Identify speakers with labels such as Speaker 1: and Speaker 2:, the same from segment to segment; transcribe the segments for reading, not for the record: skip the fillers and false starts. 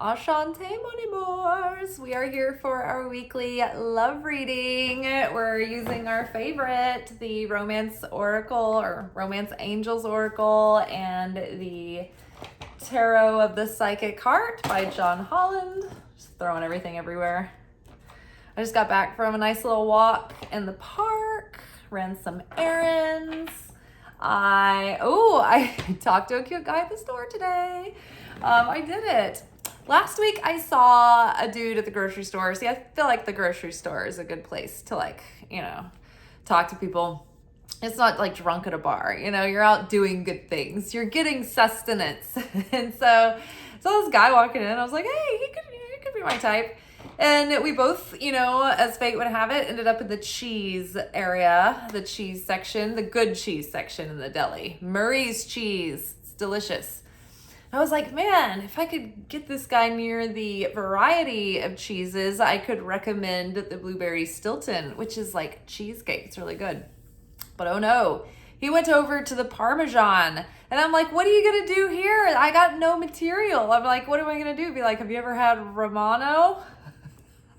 Speaker 1: Ashante Monimors. We are here for our weekly love reading. We're using our favorite, the Romance Oracle or Romance Angels Oracle, and the Tarot of the Psychic Heart by John Holland. Just throwing everything everywhere. I just got back from a nice little walk in the park, ran some errands. I talked to a cute guy at the store today. I did it. Last week I saw a dude at the grocery store. See, I feel like the grocery store is a good place to talk to people. It's not like drunk at a bar, you're out doing good things. You're getting sustenance. And so this guy walking in, I was like, hey, he could be my type. And we both, as fate would have it, ended up in the cheese area, the cheese section, the good cheese section in the deli. Murray's cheese. It's delicious. I was like, man, if I could get this guy near the variety of cheeses, I could recommend the blueberry Stilton, which is like cheesecake. It's really good. But oh no, he went over to the Parmesan. And I'm like, what are you going to do here? I got no material. I'm like, what am I going to do? Be like, have you ever had Romano?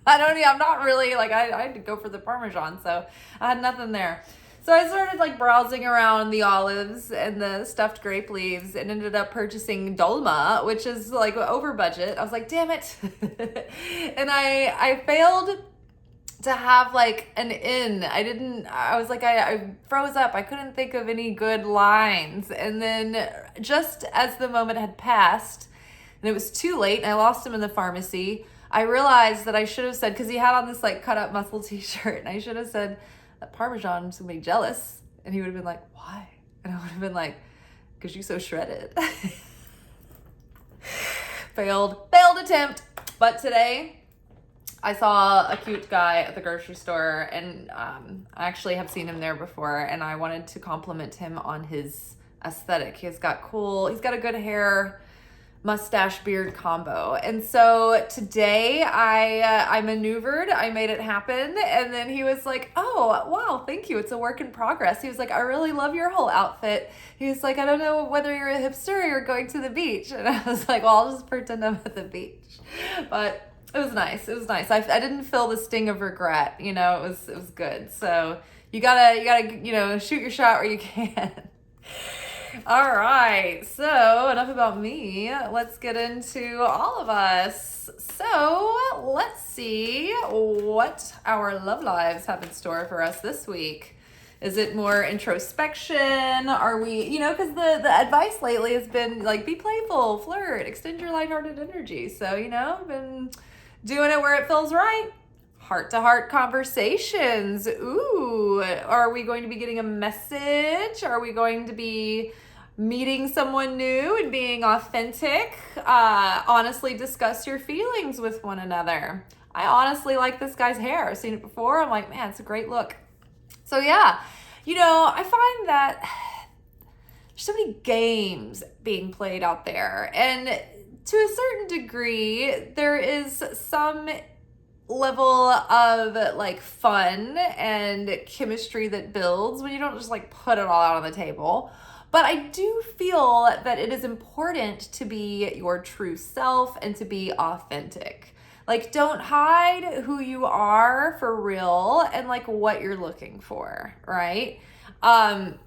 Speaker 1: I'm not really, I had to go for the Parmesan, so I had nothing there. So I started browsing around the olives and the stuffed grape leaves and ended up purchasing dolma, which is over budget. I was like, damn it. And I failed to have an in. I froze up. I couldn't think of any good lines. And then just as the moment had passed and it was too late and I lost him in the pharmacy, I realized that I should have said, because he had on this cut up muscle t-shirt, and I should have said, that Parmesan's gonna be jealous. And he would have been like, why? And I would have been like, because you're so shredded. Failed attempt. But today I saw a cute guy at the grocery store, and I actually have seen him there before, and I wanted to compliment him on his aesthetic. He's got a good hair, mustache beard combo. And so today I maneuvered, I made it happen. And then he was like, oh, wow, thank you. It's a work in progress. He was like, I really love your whole outfit. He was like, I don't know whether you're a hipster or you're going to the beach. And I was like, well, I'll just pretend I'm at the beach. But it was nice. I didn't feel the sting of regret. It was good. So you gotta, shoot your shot where you can. All right, so enough about me. Let's get into all of us. So let's see what our love lives have in store for us this week. Is it more introspection? Are we, because the advice lately has been be playful, flirt, extend your lighthearted energy. So, been doing it where it feels right. Heart-to-heart conversations. Ooh, are we going to be getting a message? Are we going to be meeting someone new and being authentic? Honestly discuss your feelings with one another. I honestly like this guy's hair. I've seen it before. I'm like, man, it's a great look. So yeah, I find that there's so many games being played out there. And to a certain degree, there is some level of fun and chemistry that builds when you don't just put it all out on the table. But I do feel that it is important to be your true self and to be authentic. Don't hide who you are for real and what you're looking for, right? An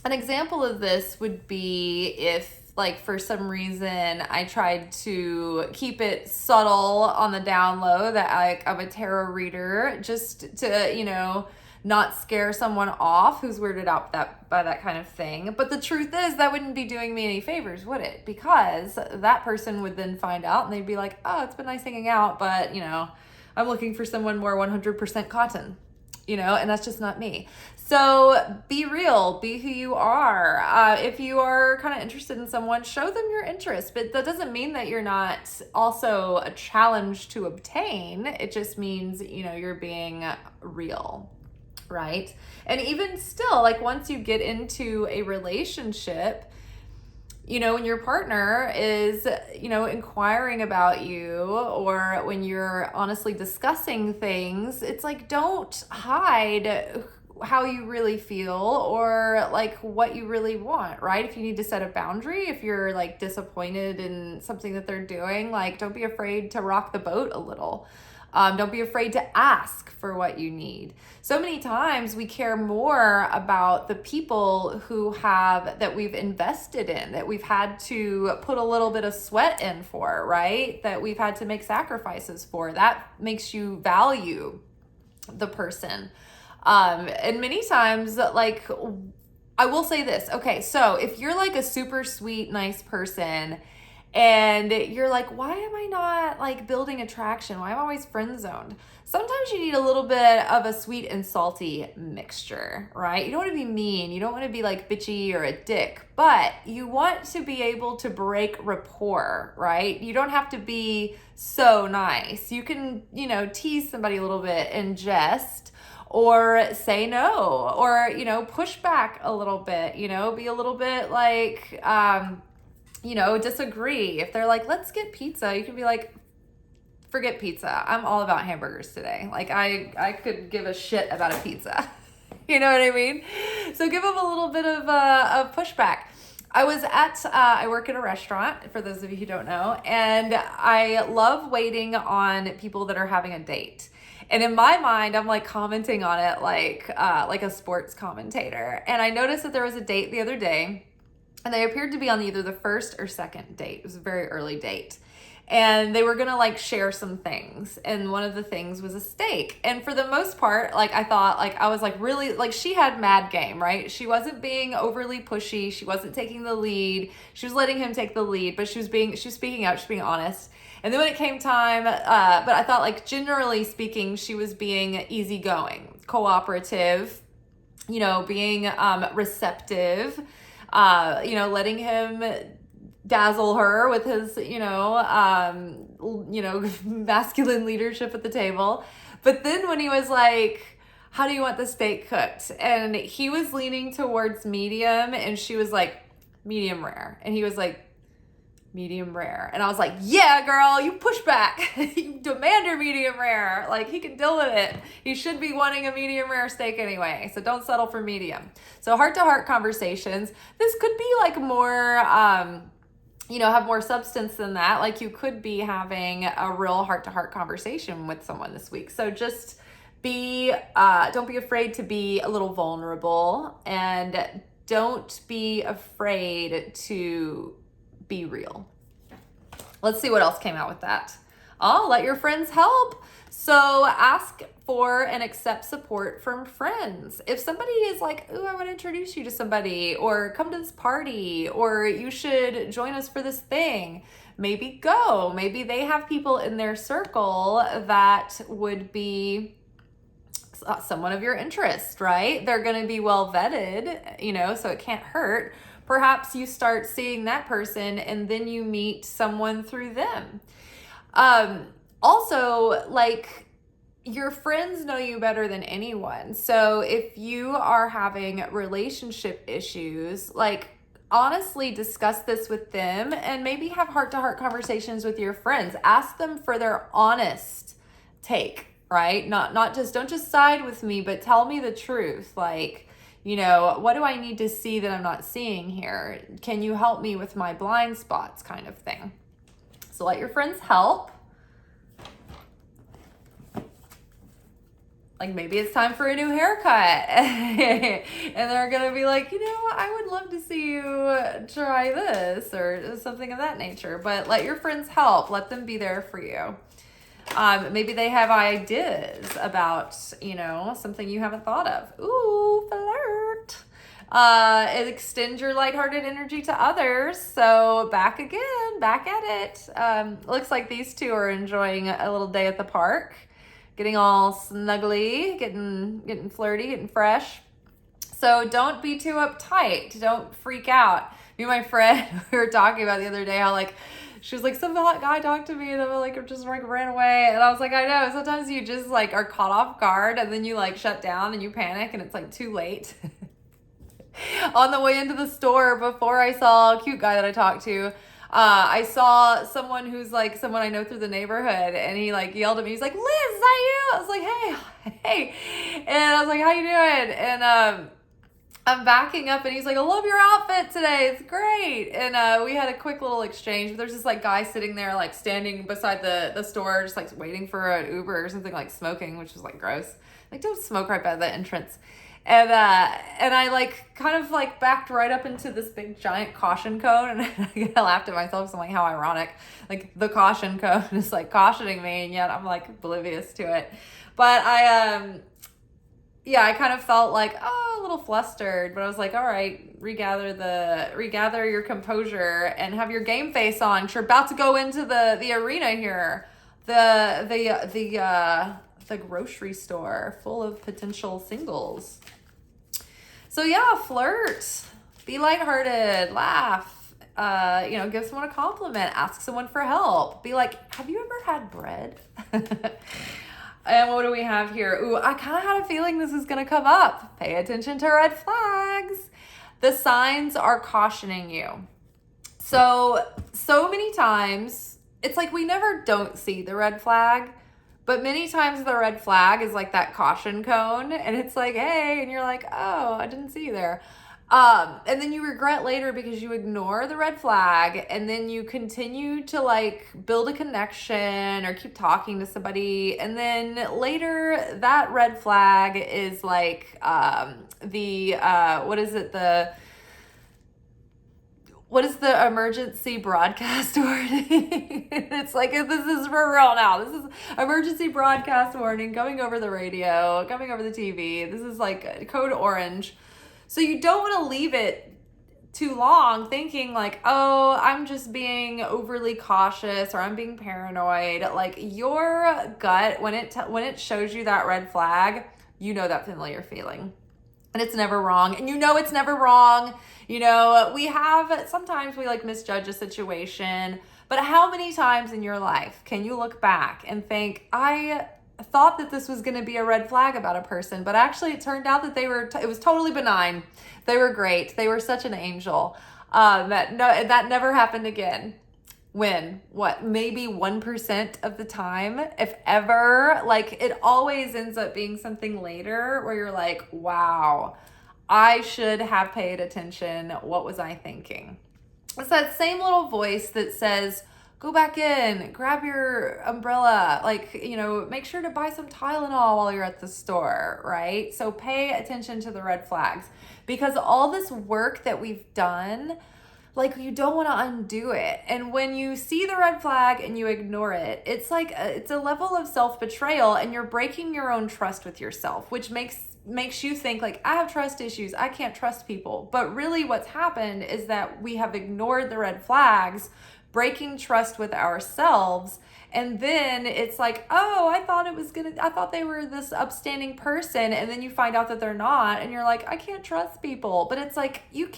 Speaker 1: example of this would be if for some reason I tried to keep it subtle on the down low that I'm a tarot reader, just to, not scare someone off who's weirded out by that kind of thing. But the truth is that wouldn't be doing me any favors, would it? Because that person would then find out and they'd be like, oh, it's been nice hanging out, but, I'm looking for someone more 100% cotton, and that's just not me. So be real, be who you are. If you are kind of interested in someone, show them your interest, but that doesn't mean that you're not also a challenge to obtain. It just means, you're being real, right? And even still, once you get into a relationship, when your partner is, inquiring about you, or when you're honestly discussing things, it's don't hide how you really feel or like what you really want, right? If you need to set a boundary, if you're like disappointed in something that they're doing, like don't be afraid to rock the boat a little. Don't be afraid to ask for what you need. So many times we care more about the people that we've invested in, that we've had to put a little bit of sweat in for, right? That we've had to make sacrifices for. That makes you value the person. And many times, like, I will say this. Okay, so if you're like a super sweet, nice person and you're like, why am I not like building attraction? Why am I always friend zoned? Sometimes you need a little bit of a sweet and salty mixture, right? You don't want to be mean. You don't want to be like bitchy or a dick, but you want to be able to break rapport, right? You don't have to be so nice. You can, tease somebody a little bit in jest, or say no, or, push back a little bit, be a little bit like, disagree. If they're like, let's get pizza, you can be like, forget pizza. I'm all about hamburgers today. Like I could give a shit about a pizza. You know what I mean? So give them a little bit of pushback. I work at a restaurant, for those of you who don't know, and I love waiting on people that are having a date. And in my mind, I'm like commenting on it like a sports commentator. And I noticed that there was a date the other day, and they appeared to be on either the first or second date. It was a very early date. And they were gonna like share some things. And one of the things was a steak. And for the most part, like I thought, like I was like really, like she had mad game, right? She wasn't being overly pushy. She wasn't taking the lead. She was letting him take the lead, but she was speaking out, she was being honest. And then when it came time, but I thought like generally speaking, she was being easygoing, cooperative, being receptive, letting him dazzle her with his, masculine leadership at the table. But then when he was like, how do you want the steak cooked? And he was leaning towards medium and she was like, medium rare. And he was like, medium rare. And I was like, yeah, girl, you push back. You demand your medium rare. Like he can deal with it. He should be wanting a medium rare steak anyway. So don't settle for medium. So heart-to-heart conversations. This could be like more, have more substance than that. Like you could be having a real heart-to-heart conversation with someone this week. So just don't be afraid to be a little vulnerable, and don't be afraid to be real. Let's see what else came out with that. Oh, let your friends help. So ask for and accept support from friends. If somebody is like, ooh, I want to introduce you to somebody, or come to this party, or you should join us for this thing, maybe go. Maybe they have people in their circle that would be someone of your interest, right? They're going to be well vetted, so it can't hurt. Perhaps you start seeing that person and then you meet someone through them. Also, like, your friends know you better than anyone. So if you are having relationship issues, like, honestly discuss this with them and maybe have heart-to-heart conversations with your friends. Ask them for their honest take, right? Don't just side with me, but tell me the truth. Like, what do I need to see that I'm not seeing here? Can you help me with my blind spots, kind of thing? So let your friends help. Like maybe it's time for a new haircut and they're going to be like, I would love to see you try this or something of that nature. But let your friends help. Let them be there for you. Maybe they have ideas about, something you haven't thought of. Ooh, flirt. Extend your lighthearted energy to others. So back at it. Looks like these two are enjoying a little day at the park, getting all snuggly, getting flirty, getting fresh. So don't be too uptight. Don't freak out. Me and my friend, we were talking about the other day how like, she was like, some hot guy talked to me and I like just like ran away. And I was like, I know, sometimes you just like are caught off guard and then you like shut down and you panic and it's like too late. On the way into the store, before I saw a cute guy that I talked to, I saw someone who's like someone I know through the neighborhood, and he like yelled at me. He's like, "Liz, is that you?" I was like, "Hey," and I was like, "How you doing?" And I'm backing up, and he's like, "I love your outfit today. It's great." And we had a quick little exchange. But there's this like guy sitting there, like standing beside the store, just like waiting for an Uber or something, like smoking, which was like gross. Like, don't smoke right by the entrance. And I like kind of like backed right up into this big giant caution cone, and I laughed at myself. So I'm like, how ironic! Like the caution cone is like cautioning me, and yet I'm like oblivious to it. But yeah, I kind of felt like, a little flustered, but I was like, all right, regather your composure and have your game face on. 'Cause you're about to go into the arena here, the grocery store full of potential singles. So yeah, flirt, be lighthearted, laugh, give someone a compliment, ask someone for help, be like, have you ever had bread? And what do we have here? Ooh, I kind of had a feeling this is going to come up. Pay attention to red flags. The signs are cautioning you. So many times, it's like we never don't see the red flag, but many times the red flag is like that caution cone, and it's like, hey, and you're like, oh, I didn't see you there. And then you regret later because you ignore the red flag, and then you continue to like build a connection or keep talking to somebody. And then later that red flag is like, what is the emergency broadcast warning? It's like, this is for real now. This is emergency broadcast warning coming over the radio, coming over the TV. This is like code orange. So you don't want to leave it too long thinking like, oh, I'm just being overly cautious or I'm being paranoid. Like your gut, when it shows you that red flag, you know that familiar feeling. And it's never wrong. And you know it's never wrong. Sometimes we like misjudge a situation, but how many times in your life can you look back and think, I thought that this was going to be a red flag about a person, but actually it turned out that it was totally benign. They were great. They were such an angel. That never happened again. Maybe 1% of the time, if ever. Like, it always ends up being something later where you're like, wow, I should have paid attention. What was I thinking? It's that same little voice that says, go back in, grab your umbrella, make sure to buy some Tylenol while you're at the store, right? So pay attention to the red flags, because all this work that we've done, like, you don't want to undo it. And when you see the red flag and you ignore it, it's like it's a level of self-betrayal, and you're breaking your own trust with yourself, which makes you think like, I have trust issues, I can't trust people. But really what's happened is that we have ignored the red flags, breaking trust with ourselves. And then it's like, oh, I thought they were this upstanding person. And then you find out that they're not. And you're like, I can't trust people. But it's like, you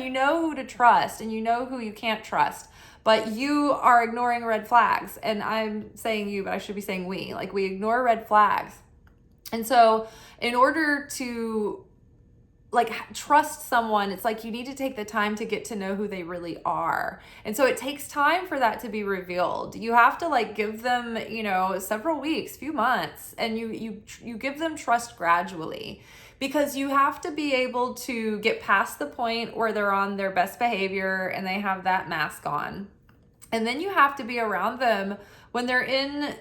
Speaker 1: know who to trust and you know who you can't trust. But you are ignoring red flags. And I'm saying you, but I should be saying we. Like, we ignore red flags. And so in order to trust someone, it's like you need to take the time to get to know who they really are. And so it takes time for that to be revealed. You have to give them, several weeks, few months, and you give them trust gradually, because you have to be able to get past the point where they're on their best behavior and they have that mask on. And then you have to be around them when they're in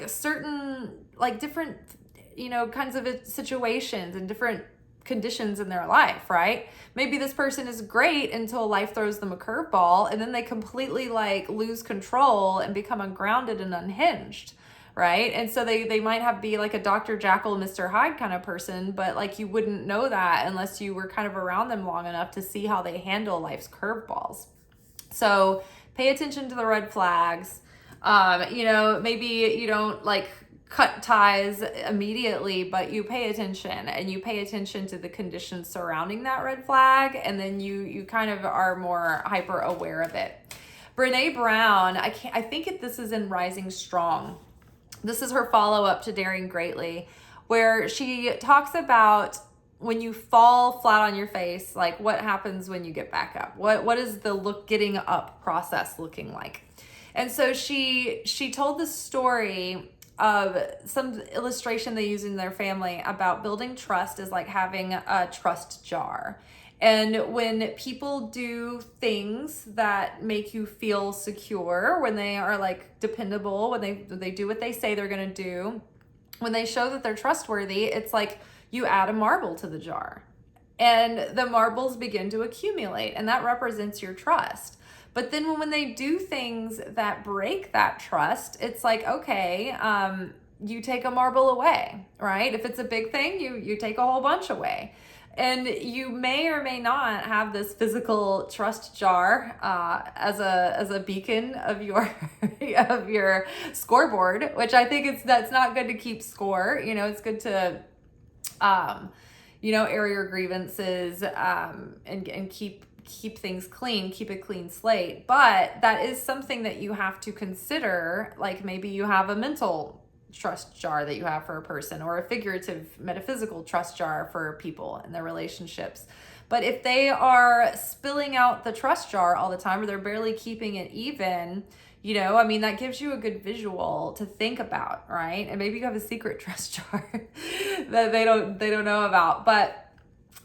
Speaker 1: certain different, kinds of situations and different conditions in their life, right? Maybe this person is great until life throws them a curveball, and then they completely lose control and become ungrounded and unhinged, right? And so they might be like a Dr. Jekyll, Mr. Hyde kind of person, but you wouldn't know that unless you were kind of around them long enough to see how they handle life's curveballs. So pay attention to the red flags. Maybe you don't cut ties immediately, but you pay attention, and you pay attention to the conditions surrounding that red flag, and then you kind of are more hyper aware of it. Brene Brown, I think this is in Rising Strong. This is her follow-up to Daring Greatly, where she talks about when you fall flat on your face, like what happens when you get back up? What is the getting up process looking like? And so she told the story of some illustration they use in their family about building trust is like having a trust jar. And when people do things that make you feel secure, when they are like dependable, when they do what they say they're going to do, when they show that they're trustworthy, it's like you add a marble to the jar and the marbles begin to accumulate, and that represents your trust. But then when they do things that break that trust, it's like, okay, you take a marble away, right? If it's a big thing, you take a whole bunch away. And you may or may not have this physical trust jar as a beacon of your of your scoreboard, which I think that's not good to keep score. You know, it's good to air your grievances and keep things clean, keep a clean slate. But that is something that you have to consider. Like maybe you have a mental trust jar that you have for a person, or a figurative metaphysical trust jar for people and their relationships. But if they are spilling out the trust jar all the time, or they're barely keeping it even, that gives you a good visual to think about, right? And maybe you have a secret trust jar that they don't know about. But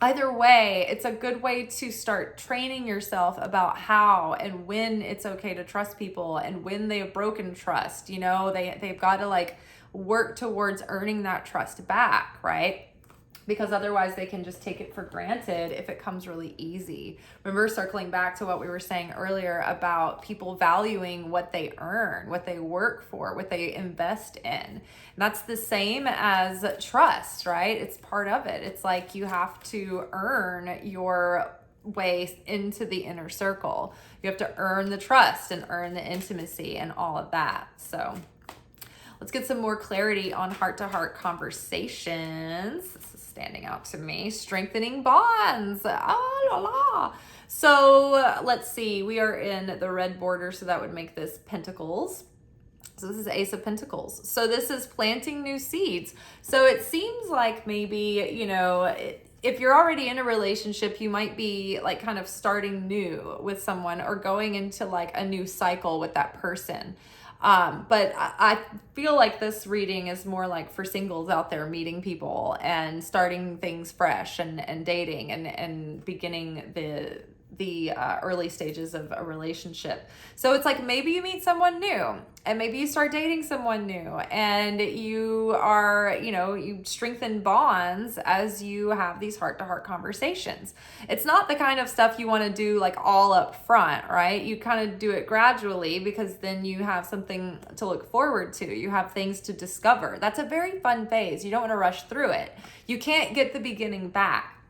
Speaker 1: either way, it's a good way to start training yourself about how and when it's okay to trust people, and when they've broken trust. They've got to like work towards earning that trust back, right? Because otherwise they can just take it for granted if it comes really easy. Remember, circling back to what we were saying earlier about people valuing what they earn, what they work for, what they invest in. And that's the same as trust, right? It's part of it. It's like you have to earn your way into the inner circle. You have to earn the trust and earn the intimacy and all of that. So let's get some more clarity on heart-to-heart conversations. This is standing out to me. Strengthening bonds. Ah, la, la. So let's see. We are in the red border, so that would make this Pentacles. So this is Ace of Pentacles. So this is planting new seeds. So it seems like maybe, if you're already in a relationship, you might be like kind of starting new with someone, or going into like a new cycle with that person. But I feel like this reading is more like for singles out there meeting people and starting things fresh and dating and beginning the early stages of a relationship. So it's like maybe you meet someone new, and maybe you start dating someone new, and you are, you strengthen bonds as you have these heart-to-heart conversations. It's not the kind of stuff you want to do like all up front, right? You kind of do it gradually, because then you have something to look forward to. You have things to discover. That's a very fun phase. You don't want to rush through it. You can't get the beginning back.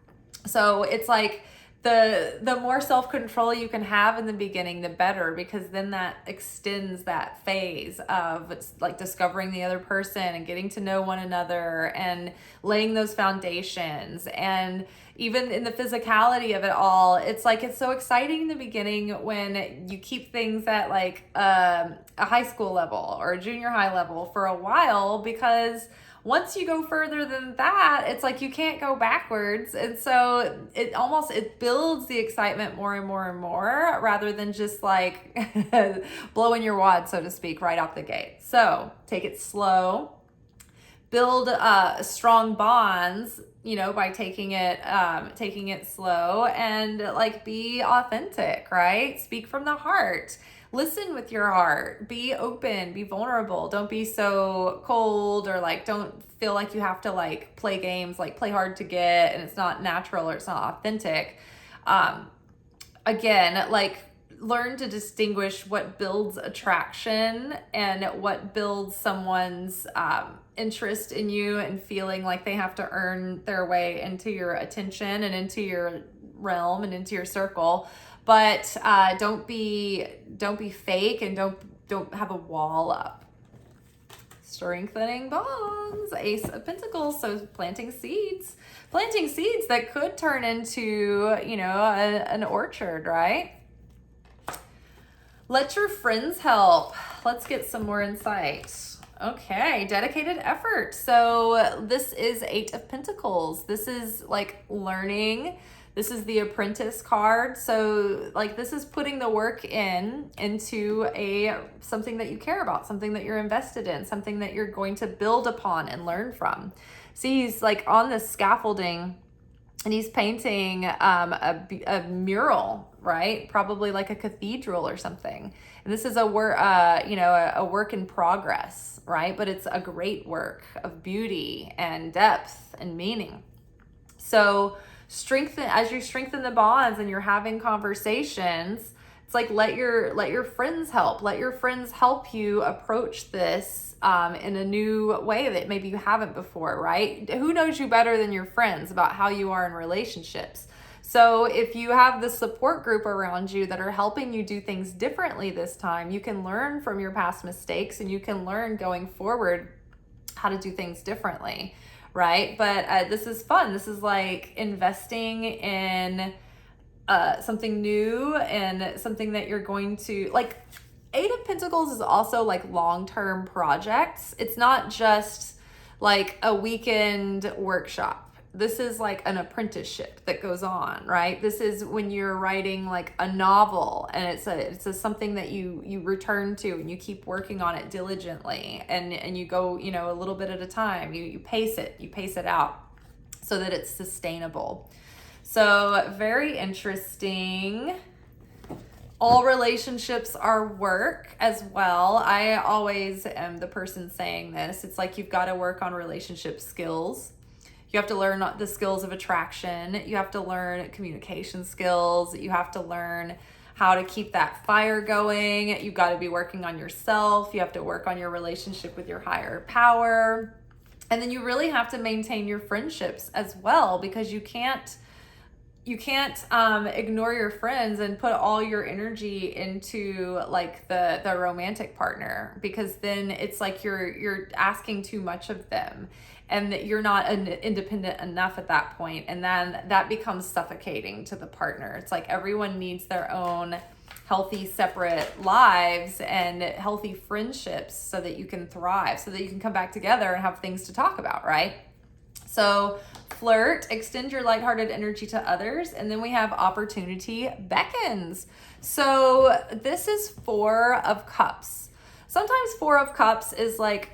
Speaker 1: So it's like, the more self-control you can have in the beginning, the better, because then that extends that phase of like discovering the other person and getting to know one another and laying those foundations. And even in the physicality of it all, it's like, it's so exciting in the beginning when you keep things at like a high school level or a junior high level for a while, because once you go further than that, it's like you can't go backwards. And so it builds the excitement more and more and more, rather than just like blowing your wad, so to speak, right out the gate. So take it slow, build strong bonds, by taking it slow, and like be authentic, right? Speak from the heart. Listen with your heart, be open, be vulnerable. Don't be so cold, or like, don't feel like you have to like play games, like play hard to get, and it's not natural or it's not authentic. Again, like learn to distinguish what builds attraction and what builds someone's interest in you and feeling like they have to earn their way into your attention and into your realm and into your circle. But don't be fake, and don't have a wall up. Strengthening bonds, Ace of Pentacles. So planting seeds that could turn into an orchard, right? Let your friends help. Let's get some more insight. Okay, dedicated effort. So this is Eight of Pentacles. This is like learning. This is the Apprentice card. So like this is putting the work into something that you care about, something that you're invested in, something that you're going to build upon and learn from. See, he's like on this scaffolding and he's painting a mural, right? Probably like a cathedral or something. And this is a work, a work in progress, right? But it's a great work of beauty and depth and meaning. So as you strengthen the bonds and you're having conversations, it's like let your friends help. Let your friends help you approach this in a new way that maybe you haven't before, right? Who knows you better than your friends about how you are in relationships? So if you have the support group around you that are helping you do things differently this time, you can learn from your past mistakes and you can learn going forward how to do things differently, right? But this is fun. This is like investing in something new and something that you're going to like. Eight of Pentacles is also like long-term projects. It's not just like a weekend workshop. This is like an apprenticeship that goes on, right? This is when you're writing like a novel and it's something that you return to and you keep working on it diligently and you go, a little bit at a time. You pace it out so that it's sustainable. So very interesting. All relationships are work as well. I always am the person saying this. It's like you've got to work on relationship skills. You have to learn the skills of attraction. You have to learn communication skills. You have to learn how to keep that fire going. You've got to be working on yourself. You have to work on your relationship with your higher power. And then you really have to maintain your friendships as well, because you can't ignore your friends and put all your energy into like the romantic partner, because then it's like you're asking too much of them and that you're not independent enough at that point, and then that becomes suffocating to the partner. It's like everyone needs their own healthy separate lives and healthy friendships so that you can thrive, so that you can come back together and have things to talk about, right? So flirt, extend your lighthearted energy to others. And then we have opportunity beckons. So this is Four of Cups. Sometimes Four of Cups is like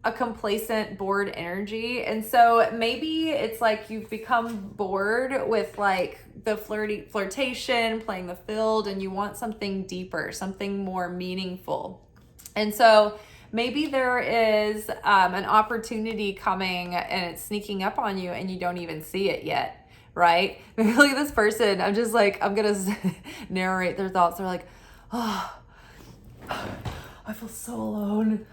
Speaker 1: a complacent, bored energy. And so maybe it's like you've become bored with like the flirtation, playing the field, and you want something deeper, something more meaningful. And so maybe there is an opportunity coming and it's sneaking up on you and you don't even see it yet, right? Maybe look at this person. I'm going to narrate their thoughts. They're like, oh, I feel so alone.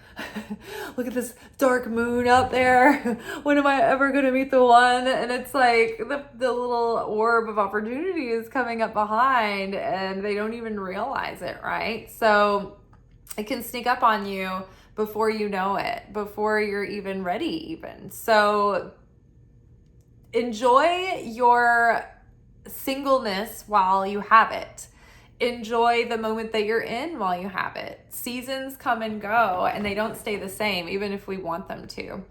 Speaker 1: Look at this dark moon out there. When am I ever going to meet the one? And it's like the little orb of opportunity is coming up behind and they don't even realize it, right? So it can sneak up on you before you know it, before you're even ready even. So enjoy your singleness while you have it. Enjoy the moment that you're in while you have it. Seasons come and go and they don't stay the same, even if we want them to.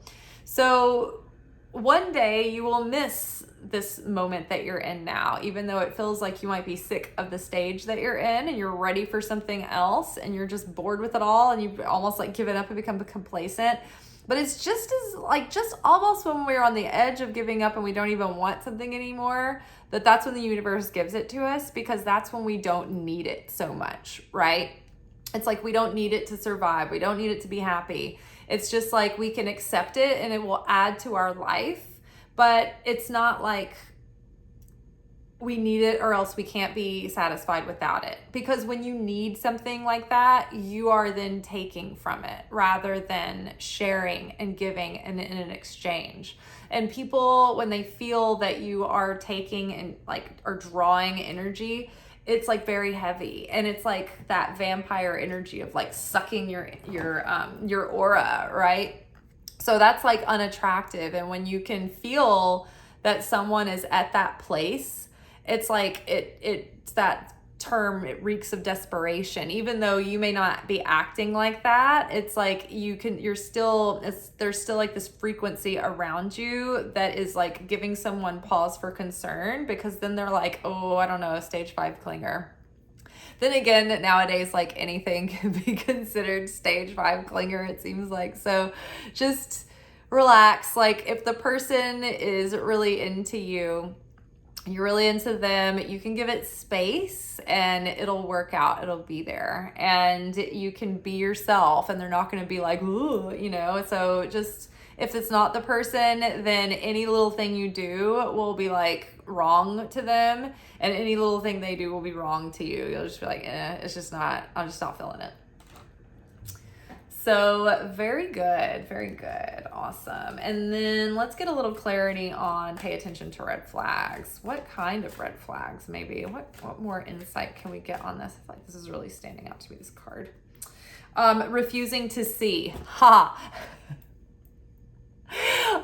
Speaker 1: So one day you will miss this moment that you're in now, even though it feels like you might be sick of the stage that you're in and you're ready for something else and you're just bored with it all and you've almost like given up and become complacent. But it's just almost when we're on the edge of giving up and we don't even want something anymore, that's when the universe gives it to us, because that's when we don't need it so much, right? It's like we don't need it to survive. We don't need it to be happy. It's just like we can accept it and it will add to our life. But it's not like we need it or else we can't be satisfied without it. Because when you need something like that, you are then taking from it rather than sharing and giving in an exchange. And people, when they feel that you are taking and like are drawing energy, it's like very heavy, and it's like that vampire energy of like sucking your aura, right? So that's like unattractive. And when you can feel that someone is at that place, it's like it's that term, it reeks of desperation. Even though you may not be acting like that, it's like there's still like this frequency around you that is like giving someone pause for concern, because then they're like, oh, I don't know, stage 5 clinger. Then again, nowadays, like anything can be considered stage 5 clinger, it seems like. So just relax. Like if the person is really into you, you're really into them, you can give it space and it'll work out. It'll be there, and you can be yourself, and they're not going to be like, ooh, you know. So just, if it's not the person, then any little thing you do will be like wrong to them, and any little thing they do will be wrong to you. You'll just be like, it's just not, I'm just not feeling it. So very good, very good, awesome. And then let's get a little clarity on pay attention to red flags. What kind of red flags maybe? What more insight can we get on this? I feel like this is really standing out to me, this card. Refusing to see. Ha!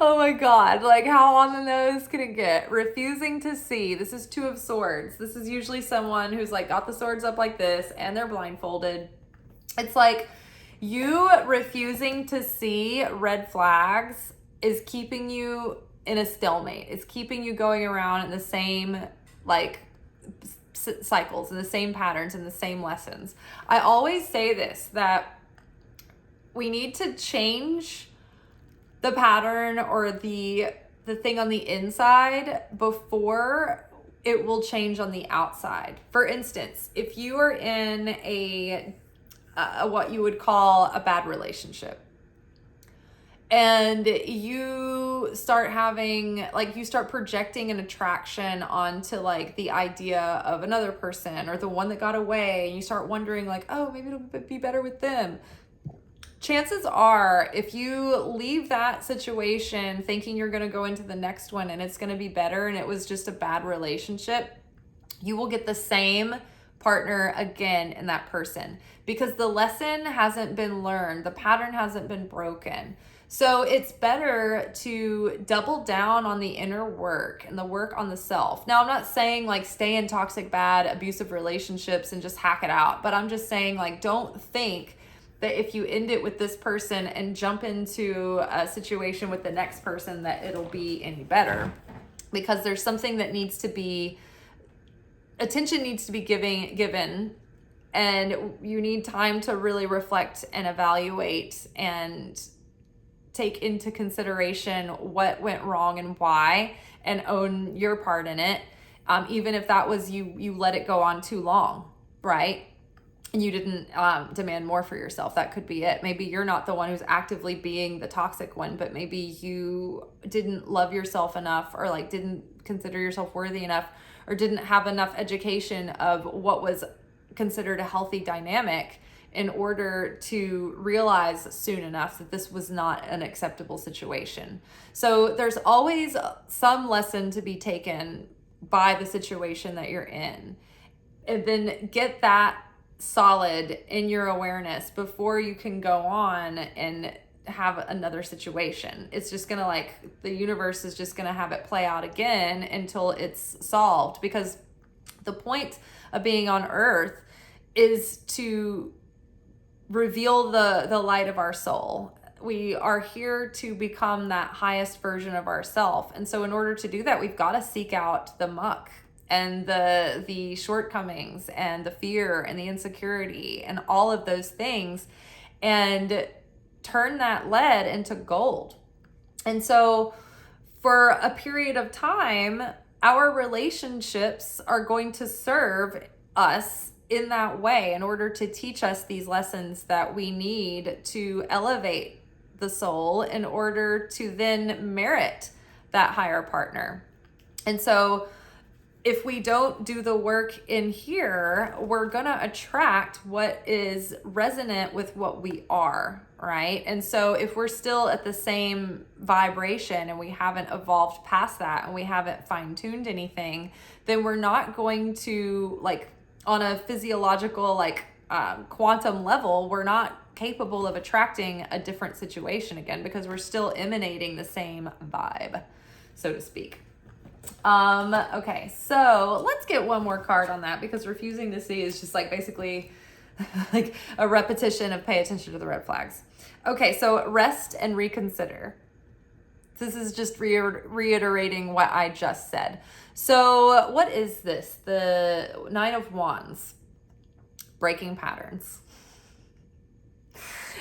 Speaker 1: Oh my God, like how on the nose can it get? Refusing to see. This is 2 of Swords. This is usually someone who's like got the swords up like this and they're blindfolded. It's like, you refusing to see red flags is keeping you in a stalemate. It's keeping you going around in the same like cycles and the same patterns and the same lessons. I always say this, that we need to change the pattern or the thing on the inside before it will change on the outside. For instance, if you are in a what you would call a bad relationship, and you start having, like, you start projecting an attraction onto like the idea of another person or the one that got away, and you start wondering like, oh, maybe it'll be better with them. Chances are, if you leave that situation thinking you're going to go into the next one and it's going to be better and it was just a bad relationship, you will get the same partner again in that person, because the lesson hasn't been learned, the pattern hasn't been broken. So it's better to double down on the inner work and the work on the self. Now, I'm not saying like stay in toxic, bad, abusive relationships and just hack it out, but I'm just saying, like, don't think that if you end it with this person and jump into a situation with the next person that it'll be any better, because there's something that needs to be, attention needs to be given, and you need time to really reflect and evaluate and take into consideration what went wrong and why, and own your part in it. Even if that was you let it go on too long, right? And you didn't demand more for yourself. That could be it. Maybe you're not the one who's actively being the toxic one, but maybe you didn't love yourself enough, or like didn't consider yourself worthy enough, or didn't have enough education of what was considered a healthy dynamic in order to realize soon enough that this was not an acceptable situation. So there's always some lesson to be taken by the situation that you're in, and then get that solid in your awareness before you can go on and have another situation. It's just gonna, like, the universe is just gonna have it play out again until it's solved, because the point of being on earth is to reveal the light of our soul. We are here to become that highest version of ourselves. And so in order to do that, we've got to seek out the muck and the shortcomings and the fear and the insecurity and all of those things, and turn that lead into gold. And so for a period of time, our relationships are going to serve us in that way, in order to teach us these lessons that we need to elevate the soul, in order to then merit that higher partner. And so if we don't do the work in here, we're gonna attract what is resonant with what we are, right? And so if we're still at the same vibration and we haven't evolved past that, and we haven't fine-tuned anything, then we're not going to, like, on a physiological, like, quantum level, we're not capable of attracting a different situation again, because we're still emanating the same vibe, so to speak. Okay, so let's get one more card on that, because refusing to see is just like basically like a repetition of pay attention to the red flags. Okay, so rest and reconsider. This is just reiterating what I just said. So what is this? The Nine of Wands. Breaking patterns.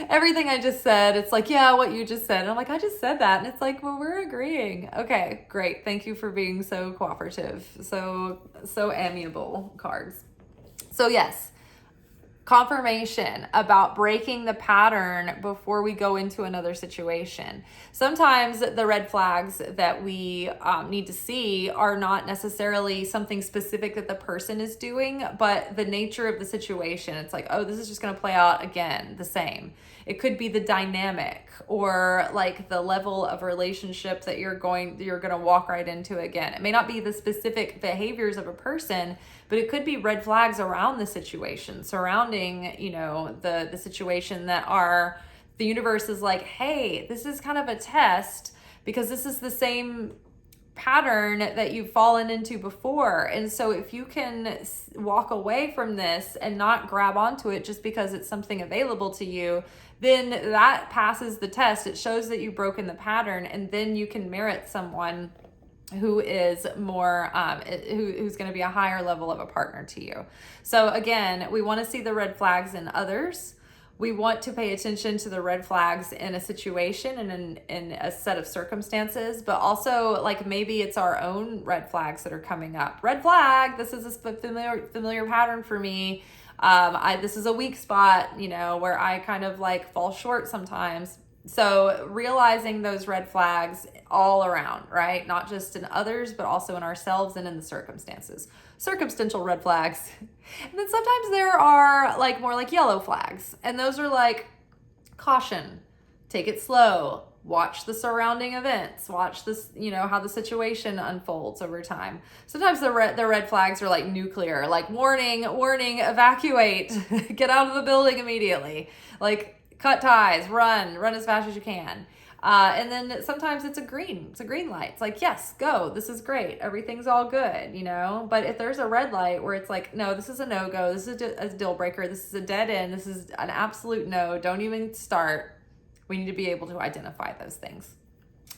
Speaker 1: Everything I just said, it's like, yeah, what you just said. And I'm like, I just said that. And it's like, well, we're agreeing. Okay, great. Thank you for being so cooperative. So amiable, cards. So yes, confirmation about breaking the pattern before we go into another situation. Sometimes the red flags that we need to see are not necessarily something specific that the person is doing, but the nature of the situation. It's like, oh, this is just going to play out again the same. It could be the dynamic, or like the level of relationship that you're going to walk right into again. It may not be the specific behaviors of a person, but it could be red flags around the situation, surrounding, you know, the situation, that are, the universe is like, hey, this is kind of a test, because this is the same pattern that you've fallen into before. And so if you can walk away from this and not grab onto it just because it's something available to you, then that passes the test. It shows that you've broken the pattern, and then you can merit someone who is more, who's going to be a higher level of a partner to you. So again, we want to see the red flags in others. We want to pay attention to the red flags in a situation and in a set of circumstances, but also like maybe it's our own red flags that are coming up. Red flag, this is a familiar pattern for me. This is a weak spot, you know, where I kind of like fall short sometimes. So realizing those red flags all around, right? Not just in others, but also in ourselves and in the circumstances. Circumstantial red flags. And then sometimes there are like more like yellow flags. And those are like caution, take it slow, watch the surrounding events, watch this, you know, how the situation unfolds over time. Sometimes the red flags are like nuclear, like warning, evacuate, get out of the building immediately. Like, cut ties, run as fast as you can. And then sometimes it's a green light. It's like, yes, go, this is great, everything's all good, you know? But if there's a red light where it's like, no, this is a no-go, this is a deal breaker, this is a dead end, this is an absolute no, don't even start. We need to be able to identify those things.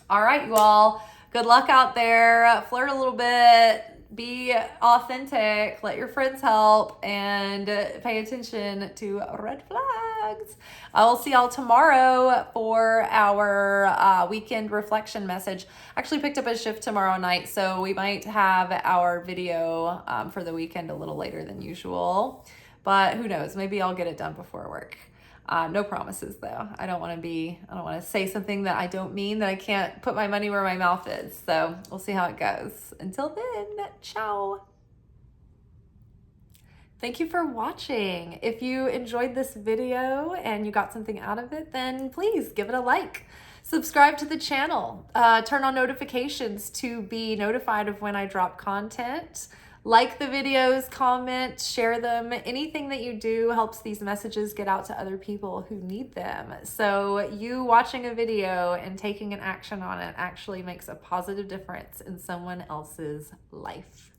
Speaker 1: All right, you all, good luck out there. Flirt a little bit, be authentic, let your friends help, and pay attention to red flags. I will see y'all tomorrow for our weekend reflection message. I actually picked up a shift tomorrow night, so we might have our video for the weekend a little later than usual, but who knows, maybe I'll get it done before work. No promises though. I don't want to say something that I don't mean, that I can't put my money where my mouth is. So we'll see how it goes. Until then, ciao. Thank you for watching. If you enjoyed this video and you got something out of it, then please give it a like. Subscribe to the channel. Turn on notifications to be notified of when I drop content. Like the videos, comment, share them. Anything that you do helps these messages get out to other people who need them. So you watching a video and taking an action on it actually makes a positive difference in someone else's life.